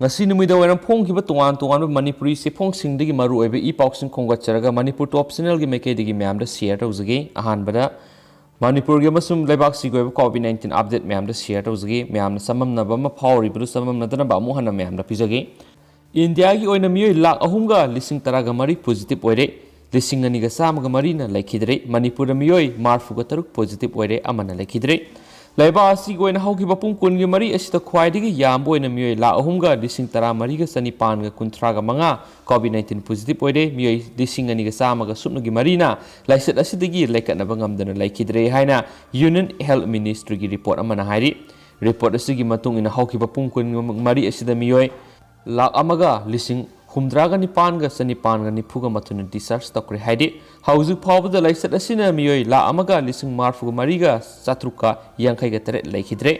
ngasi numida waram phong ki ba tuan tuan manipuri se phong sing digi maru oibe I pauk sing khongat charaga manipur top channel gi meke digi myam da share tawzagi ahan bada manipur gi masum lebak si go covid 19 update myam da share tawzagi myam na samam na ba ma phawri bu samam na dana ba mu hana myam da pizagi india gi oina miyoi lakh ahum ga lising taraga mari positive oire lising ani ga sam ga mari na laikhidre manipur da miyoi marfu ga taruk positive oire amana laikhidre Laiba asi goina hauki bapung kun gi mari asita khwaidigi yam boina miyoi la ahumga lising tara mari ga sani pan ga kuntra ga manga covid 19 positive oide miyoi lising ani ga sama ga supna gi mari na laiset asidigi lekat na bangam dana laikidre haina union health ministry gi report amana hairi report asigi matung ina hauki bapung kun mari asida miyoi la amaga lising humdraga ni pan ga sani pan ga ni phuga matuna discharge tokre haidi hauju phawbada laisat asina miyoi la amaga lising marfu ga mariga satruka yangkai ga tere laikhidre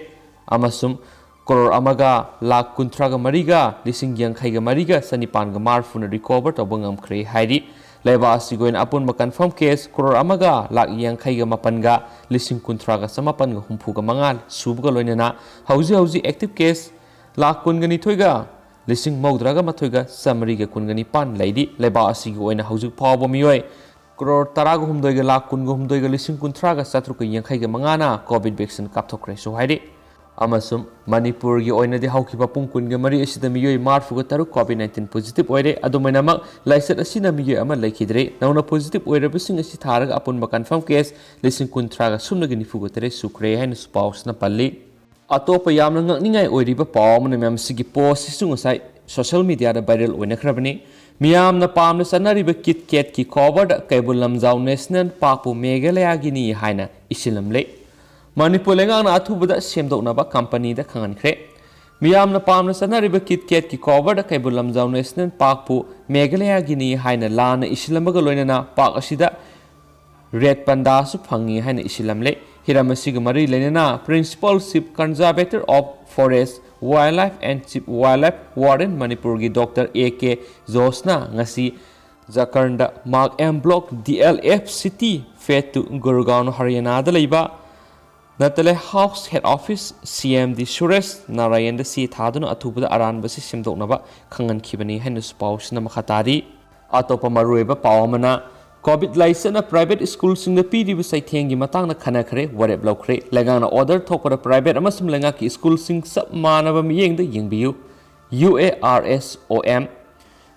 amasum koror amaga la kuntra ga mariga lising yangkai ga mariga sani pan ga marfu na recover to bangam khre haidi laiba asigoin apun ma confirm case koror amaga la yangkai ga mapan ga lising kuntra ga samapan ga humpu ga mangal subga loinana hauji active case la kun ga ni thoiga lising maudraga mathoiga samari ga kungani pan laidi leba asigi oina haujuk phawba miyoi crore taraga humdoiga lakh kunga humdoiga lising kuntraga satruka yankhai ga mangana covid vaccine kapthokre so haidi amasum manipur gi oina de haukiba pungkun ga mari asida miyoi marfu ga taru covid 19 positive oire adumaina mak laisat asina miyoi ama laikhidre nauna positive oire bising asi tharaga apun ma confirm case lising kuntraga sumna ga nifu ga tere sukre haina supausna palli atop yamna ngakningai oiriba pawmna myam sigi post sisu ngasai social media da viral oina khrabani miyamna pamna sanariba kit ket ki cover da kaibul lamjau national park pu megalaya gi ni haina isilamle manipur lenga na athubada semdokna ba company da khangan khre miyamna pamna sanariba kit ket ki cover da kaibul lamjau national park pu megalaya gi ni haina lana isilamaga loinana park asida red panda su phangi haina isilamle Hiramasiga Mari Lenina, Principal Chief Conservator of Forest, Wildlife and Chief Wildlife Warden Manipurgi Dr. A.K. Josna Ngasi Jakaranda Mark M Block DLF City Fed to Gurgaon Haryana Dalaiba Natale House Head Office CMD Suresh Narayan the Sea Taduna Atuba Aran Basi Simdoknaba Kangan Kibani Henus Paus Namakatari Atopa Marueba Pawamana COVID license private school sing the PD was I think matang na kanakre, whatever locre, Lagana order talk or a private Amasum Langaki school sing sub manava ying the Yingbu UARSOM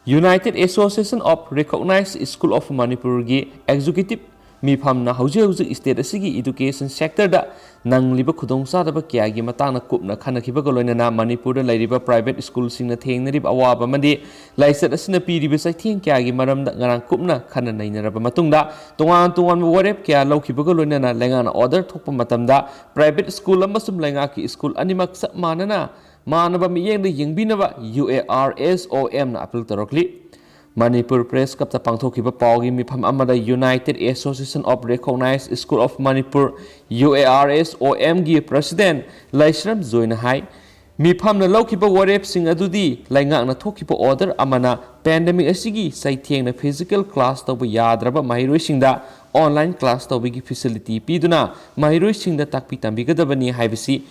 United Association of Recognized School of Manipurgi Executive Mipam na Hauji State Sigi Education Sector da Nang Liba Kudong Sadaba Kiagi Matana Kupna Kanakiba Golona Manipur Ladiba private school sing the Tang Narib Awaba Mandi Lyset Asina Pidi beside Ting Kiagi Maram Naran Kupna Kanana Matunda Tuan Warep Kia Loki Bogolona Langana order Topa Matamda private school Amasum Langaki school Animak Manana Manaba Miyang the Yingbinava UARSOM na Apple Torokli Manipur Press Kapta Pangthokiba Pawgi Mipam Amada United Association of Recognized School of Manipur UARSOM gi President Laisram Zoina Hai Mipam na Lokiba Warep Sing Adudi Laingak na Thokiba order Amana pandemic asigi Saitiang na physical class Toba Yadraba Mahiroi Singda online class Tobi facility Piduna Mahiroi Singda Takpi Tambigadabani Haibisi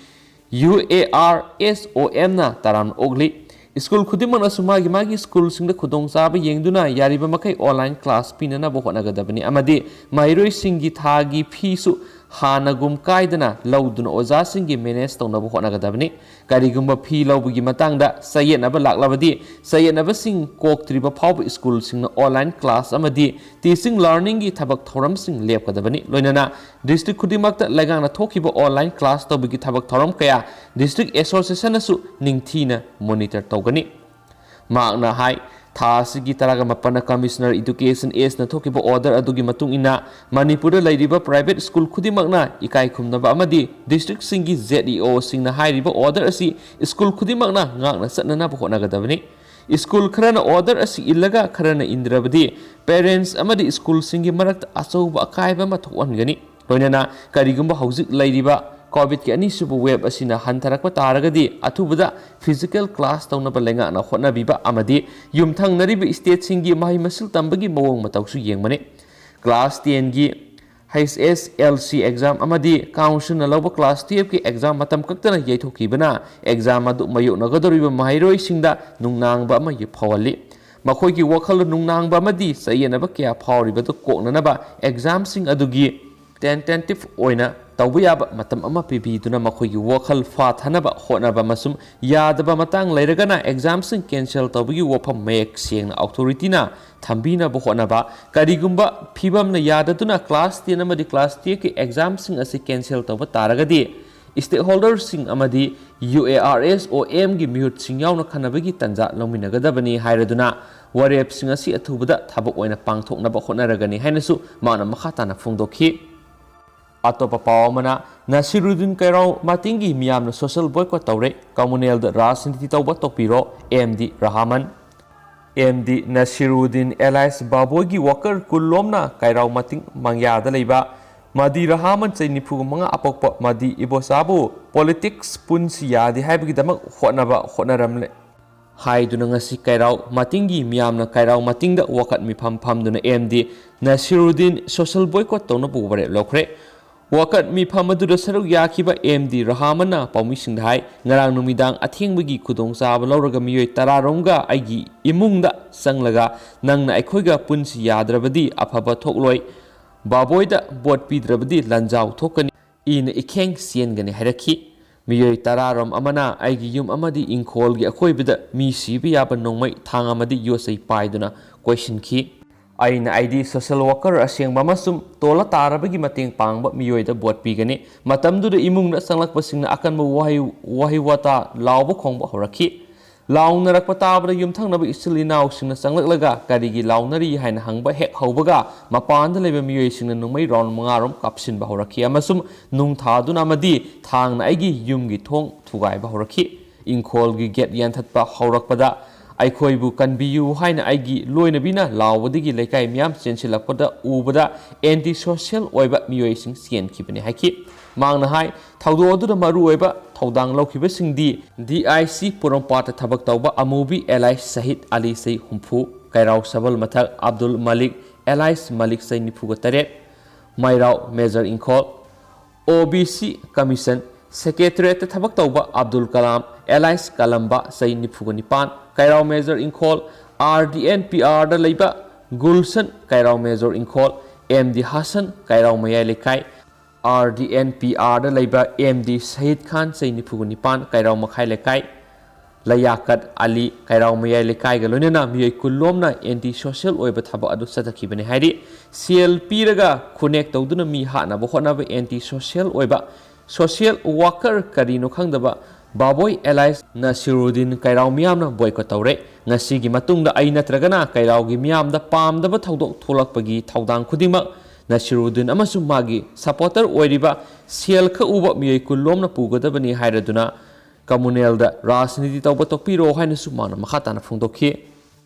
UARSOM na Taran Ogli School Kudimana Sumagi Magi School Sing the Kudong Saba Yengduna Yariba Makai online class Pinana Bohanagadabani Amadi Mairoi Singi Tagi Pisu Hanagum Kaidana Lauduna Oza Singi Menes Tona Bohanagadabani Karigumba P Laubugi Matanga Sayet Naba Laklavadi Sayet Naba Sing Kok Triba Pau School Sing online class Amadi Teaching Learning Tabak Thoram Sing Lepkadabani Loinana District Kudimakta Lagana Tokiba online class Tobigi Tabak Thoram Kaya District Association Su Ningtina Monitor Togani Magna High Thasigi Taraga Mapana Commissioner Education is na Tokiba order Adugi Matung ina Manipur Ladiba private school Kudimagna Ikai Kumnaba Amadi District Singi ZEO Sing na High River order Asi School Kudimagna Ngakna Satnana Bohonagadavani School Karana order Asi Ilaga Karana Indrabadi Parents Amadi School Singi Marat Asoba Akaiba Matuan Gani Loinana Karigumba Hauzik Ladiba COVID ki ani subu web asina hantarak pataragadi atubada physical class tawna balenga na khona biba amadi yumthang nariba state singi mahi masil tambagi mawong matawsu yengmane class 10 gi HSLC exam amadi council na lawba class 12 ki exam matam kaktana yaithokibana exam adu mayoknagadoriba mahairoi singda nungnangba ama yphawali makhoi ki wakhal nungnangba amadi sayenaba kya phawribadu koknanaba exam sing adugi tentative oina tawiyaba matam ama pibiduna makhoi ki wakhal fathanaba honaba masum yadaba matang lairagana exam sing cancel tawigi wafam mek sengna authority na thambina bo honaba karigumba phibamna yadaduna class 10 amadi class 10 ki exam sing asi cancel tawba taragadi stakeholders sing amadi UARS OM gi mihut sing yauna khanabagi tanja lominagadabani hairaduna warep sing asi athubada thabak oina pangthoknaba honaragani hainasu mana makhatana phungdokhi atopa pawamana Nasiruddin Kairau matingi miyamna social boycott tawre communal da rasaniti tawba tokpiro MD Rahman MD Nasiruddin Elias Babogi Walker Kulomna Kairau mating mangyada leiba Madi Rahman say nipu mga apokpa Madi Ibosabu politics punsi yadi haibagi damak honaramle hai duna ngasi Kairau matingi miyamna Kairau matingda wakat mipam duna MD Nasiruddin social boycott tawna bubare lokre wakat mipam adura saruk yakiba MD Rahmana paumi singdhai ngarang numidang athengbagi khudong chaba lawraga miyoi tararomga aigi imungda sanglaga nangna aikhoiga punsi yadrabadi afaba thokloi baboida bot pidrabadi lanjaw thokani ina ikheng siengani harakhi miyoi tararom amana aigi yum amadi ingkholgi akhoibida mi sibi yaba nongmai thang amadi yosai paiduna question ki aina ID social worker aseng bamasum tola tarabagi mating pangba miyoida bot pigani matamduda imungna sanglakpasingna akanba wahi wata lawba khongba horakhi lawngarakpa tabada yumthangnaba isilinaw singna sanglaklaga karigi lawnari haina hangba hek haubaga mapanda leba miyoi singna nungmai round mangarom kapsinba horakhi amasum nungthaduna amadi thangna aigi yumgi thong thugaiba horakhi ingkholgi get yanthatpa haurakpada aikhoibu kanbiyu haina aigi loinabina lawbadigi lekai miyam chensilakpada ubada anti social oiba miyoi sing sien khibani haki mangna hai thaudo aduda maru oiba thaudang laukiba singdi DIC Purampata thabak tawba amubi Elais Sahid Ali Sai humfu Kairau Sabal Mathak Abdul Malik Elais Malik Sai nifuga taret Mairau Major Inkhol OBC Commission Secretariat thabak tawba Abdul Kalam Elais Kalamba Sai nifuga nipan Kairau Major Inkhol RDN PR da leiba Gulsan Kairau Major Inkhol MD Hassan Kairau Mayai Lekai RDN PR da leiba MD Sahid Khan Sai nifuga nipan Kairau Makhai Lekai Layakat Ali Kairau Mayai Lekai ga loinana miyoi kullomna anti social oiba thaba adu satakibani hairi CLP raga connect tawduna mi hana bo honaba anti social oiba social worker karino khangdaba Baboy Elias Nasiruddin Kairau miyamna boycott tawre ngasigi matungda ai natragana Kairau gi miyamda pamdaba thaudok tholakpagi thaudang khudima Nasiruddin amasum magi supporter oiriba sel kha uba miyoi kullomna pugadabani hairaduna communal da rasaniti tawba tokpiro haina sumana makhatana phungdokhi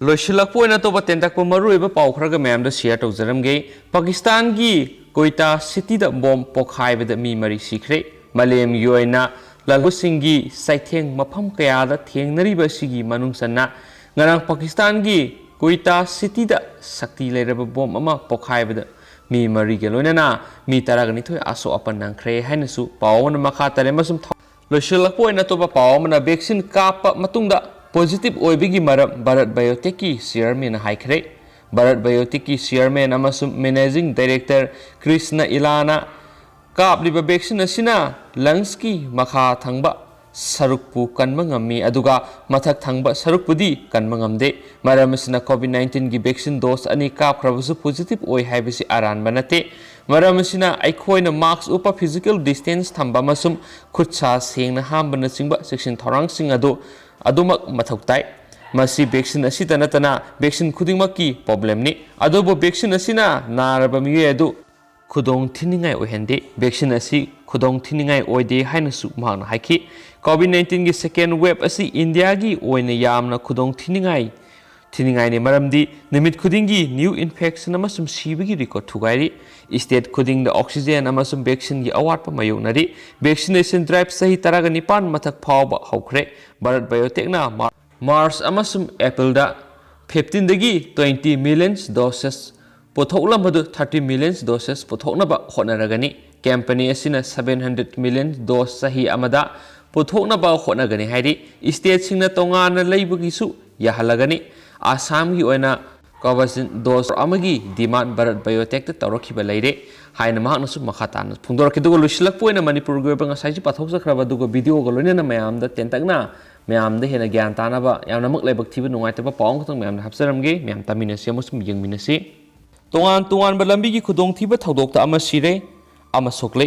loisilakpo ina toba tentakpo maruiba pawkhraga mayamda share tawjaramge Pakistan gi Quetta city da bomb pokhaibada mi mari sikre malem yoina lalhusingi saitheng mafam kayada thengnariba sigi manungsanna ngarang Pakistan gi Quetta city da sakti leiraba bomb ama pokhaibada mi mari ge loinana mi taragani thoi aso apan nangkhre hainasu pawona makha tare masum loisilakpo ina toba pawona vaccine kapa matungda positive oibigi maram Bharat Biotech ki chairman haikhre Bharat Biotech ki chairman amasum managing director Krishna Ilana Kapliba vaccine asina lungs ki makha thangba sarukpu kanma ngammi aduga mathak thangba sarukpudi kanma ngamde maram asina COVID-19 gi vaccine dose ani kapkhrabasu positive oi haibisi aran banate maram asina aikhoina mask upa physical distance thamba masum khutsa sengna hambana singba section thorang sing adumak mathoktai masi vaccine asita natana vaccine khudingmakki problem ni adobo vaccine asina naraba mi edu khudong thiningai ohende vaccine asi khudong thiningai oide hainasu mahna haiki COVID-19 gi second wave asi India gi oina yamna khudong thiningai ni maramdi nimit khudingi new infection amasum sibigi record thugairi state khuding da oxygen amasum vaccine gi award pa mayonari vaccination drive sahi taraga nipan mathak phawba haukhre Bharat Biotech na March amasum April da 15 dagi 20 million doses पोथोलंबदु 30 million doses पोथोनबा होनरगनी कैंपेनी असिना 700 million dose सही अमदा पोथोनबा होनगनी हाइदि state सिंगना तोंगाना लैबगिसु याहलगनी आसाम की ओइना Covaxin dose अमगी डिमांड भारत बायोटेक तौरखिबा लैरे हाइना महानसु मखातान फुंदोरखिदुगो लुसिलकपोइना मणिपुर गोबा ngसाइजि पाथोकजखराबा दुगो वीडियो गो लोइना मयामदा तेंतकना मयामदा हेना ज्ञान तानाबा यामनमक लैबक थिबा नुंगाइतबा पावंग खतंग मयामदा हाबसरमगे मयाम तामिनसि अमसुम यंगमिनसि तोंगान तोंगान लंबी की खुदोंथिबा थौदोकता अमा सिरे अमा सोक्ले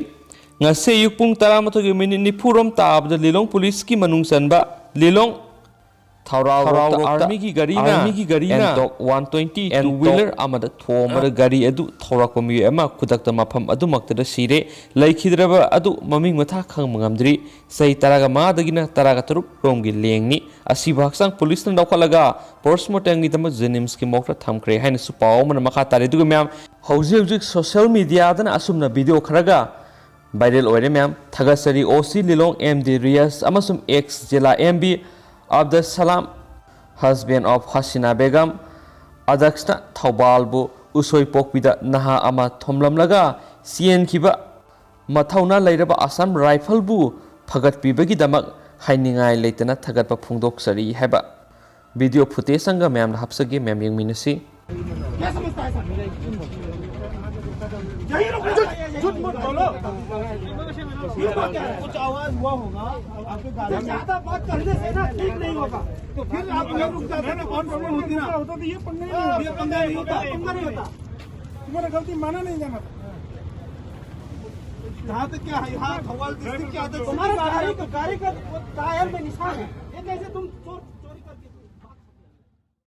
ngase yuk pung 12 minute ni phurom taabda lilong police ki manung sanba lilong Thaurau army ki gari na Entok 120 two wheeler amada thomada gari adu thaurakpa mi ama khudakta mafam adu maktada sire laikhidraba adu maming matha khang mangamdri sei taraga ma dagina taraga taruk romgi lengni asi baksang police na daukalaga postmortem ni tama jenims ki mokra thamkre haina su paw man makha tare duga myam hauji social media dana asumna video kharaga viral oire myam thagasari OC lilong MD Rias amasum ex jela MB Abdul Salam, husband of Hasina Begum, Adaxna Taubalbu, Usoi Pokpida Naha Ama Tomlamlaga, Sien Kiba, Matauna Lairaba Assam Rifle Bu, Pagat Bibagi Damak, Hainingai Latana Tagat Pungdok Sari Heba. Video Putesanga Mam Hapsagi Mam Yang Minasi. कुछ आवाज हुआ होगा आपके गाड़ी में ज्यादा बात करने से ना ठीक नहीं होगा तो फिर आप लोग रुक जाते ना कौन प्रॉब्लम होती ना होता तो ये पंगा नहीं होता तुम्हारा गलती माना नहीं जाना यहाँ तक क्या है यहाँ खवाल डिस्ट्रिक्ट की आदत तुम्हारे गाड़ी का टायर में निशान है ये कैसे तुम